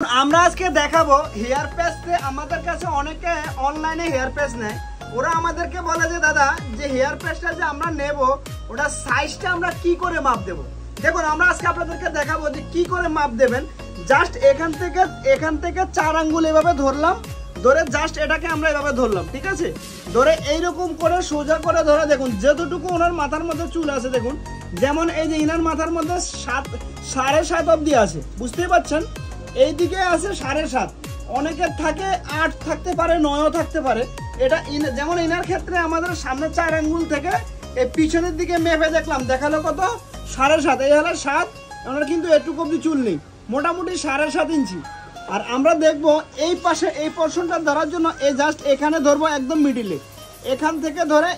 আমরা আজকে দেখাবো হেয়ার প্যাচে আমাদের কাছে অনেকে অনলাইনে হেয়ার প্যাচ নেয়। ওরা আমাদেরকে বলে যে দাদা যে হেয়ার প্যাচটা যে আমরা নেব ওটা সাইজটা আমরা কি করে মাপ দেব। দেখুন আমরা আজকে আপনাদেরকে দেখাবো যে কি করে মাপ দেবেন। জাস্ট এখান থেকে 4 আঙ্গুল এভাবে ধরলাম, ধরে জাস্ট এটাকে আমরা এভাবে ধরলাম, ঠিক আছে। ধরে এইরকম করে সোজা করে ধরে দেখুন যতটুকু ওনার মাথার মধ্যে চুল আছে, দেখুন যেমন এই যে ইনার মাথার মধ্যে 7.5 অবধি আছে, বুঝতেই পারছেন। এইদিকে আছে 7.5, অনেকের থাকে 8 থাকতে পারে, 9ও থাকতে পারে। এটা যেমন ইনার ক্ষেত্রে আমাদের সামনে 4 আঙ্গুল থেকে এই পিছনের দিকে মেপে দেখলাম, দেখালো কত 7.5, এই হলো 7। ওনার কিন্তু এটুকু অবধি চুল নেই, মোটামুটি 7.5 ইঞ্চি। আর আমরা দেখবো এই পাশে এই পোর্শনটা ধরার জন্য এই জাস্ট এখানে ধরবো একদম মিডিলে, এখান থেকে ধরে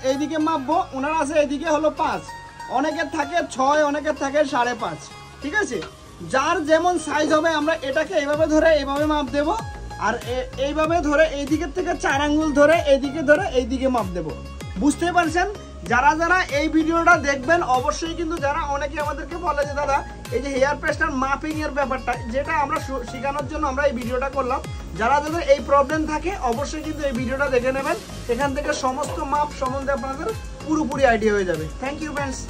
এইদিকে মাপবো। ওনার আছে এইদিকে হলো 5, অনেকের থাকে 6, অনেকের থাকে 5.5, ঠিক আছে। যার যেমন সাইজ হবে আমরা এটাকে এইভাবে ধরে এইভাবে মাপ দেব, আর এইভাবে ধরে এই দিকের থেকে 4 আঙ্গুল ধরে এইদিকে মাপ দেব, বুঝতে পারছেন। যারা যারা এই ভিডিওটা দেখবেন অবশ্যই কিন্তু যারা অনেকে আমাদেরকে বলে যে দাদা এই যে হেয়ার প্যাচটার মাপিং এর ব্যাপারটা যেটা আমরা শেখানোর জন্য আমরা এই ভিডিওটা করলাম, যারা যাদের এই প্রবলেম থাকে অবশ্যই কিন্তু এই ভিডিওটা দেখে নেবেন। এখান থেকে সমস্ত মাপ সম্বন্ধে আপনাদের পুরোপুরি আইডিয়া হয়ে যাবে। Thank you friends.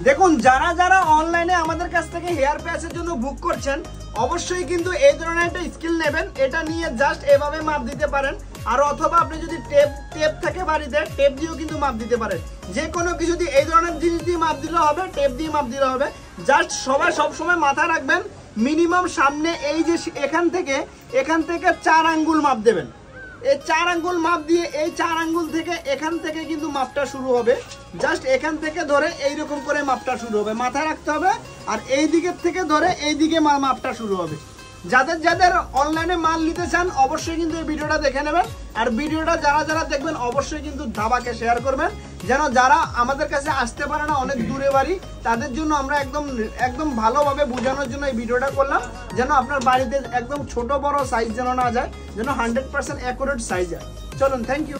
দেখুন যারা যারা অনলাইনে আমাদের কাছ থেকে হেয়ার প্যাচের জন্য বুক করছেন অবশ্যই কিন্তু এই ধরনের একটা স্কিল নেবেন, এটা নিয়ে জাস্ট এভাবে মাপ দিতে পারেন। আর অথবা আপনি যদি টেপ থাকে বাড়িতে, টেপ দিয়েও কিন্তু মাপ দিতে পারেন। যে কোনো কিছু দিয়ে এই ধরনের জিনিস দিয়ে মাপ দিলে হবে, টেপ দিয়ে মাপ দিলে হবে। জাস্ট সবাই সবসময় মাথায় রাখবেন মিনিমাম সামনে এই যে এখান থেকে 4 আঙ্গুল মাপ দেবেন। এই 4 আঙ্গুল মাপ দিয়ে এই 4 আঙ্গুল থেকে এখান থেকে কিন্তু মাপটা শুরু হবে। জাস্ট এখান থেকে ধরে এইরকম করে মাপটা শুরু হবে, মাথায় রাখতে হবে। আর এই দিকের থেকে ধরে এইদিকে মাপটা শুরু হবে। যাদের অনলাইনে মাল নিতে চান অবশ্যই কিন্তু এই ভিডিওটা দেখে নেবেন। আর ভিডিওটা যারা যারা দেখবেন অবশ্যই কিন্তু ধাবাকে শেয়ার করবেন, যেন যারা আমাদের কাছে আসতে পারে না, অনেক দূরে বাড়ি, তাদের জন্য আমরা একদম ভালোভাবে বোঝানোর জন্য এই ভিডিওটা করলাম, যেন আপনার বাড়িতে একদম ছোট বড় সাইজ যেন না যায়, যেন 100% অ্যাকুরেট সাইজ হয়। চলুন, থ্যাংক ইউ।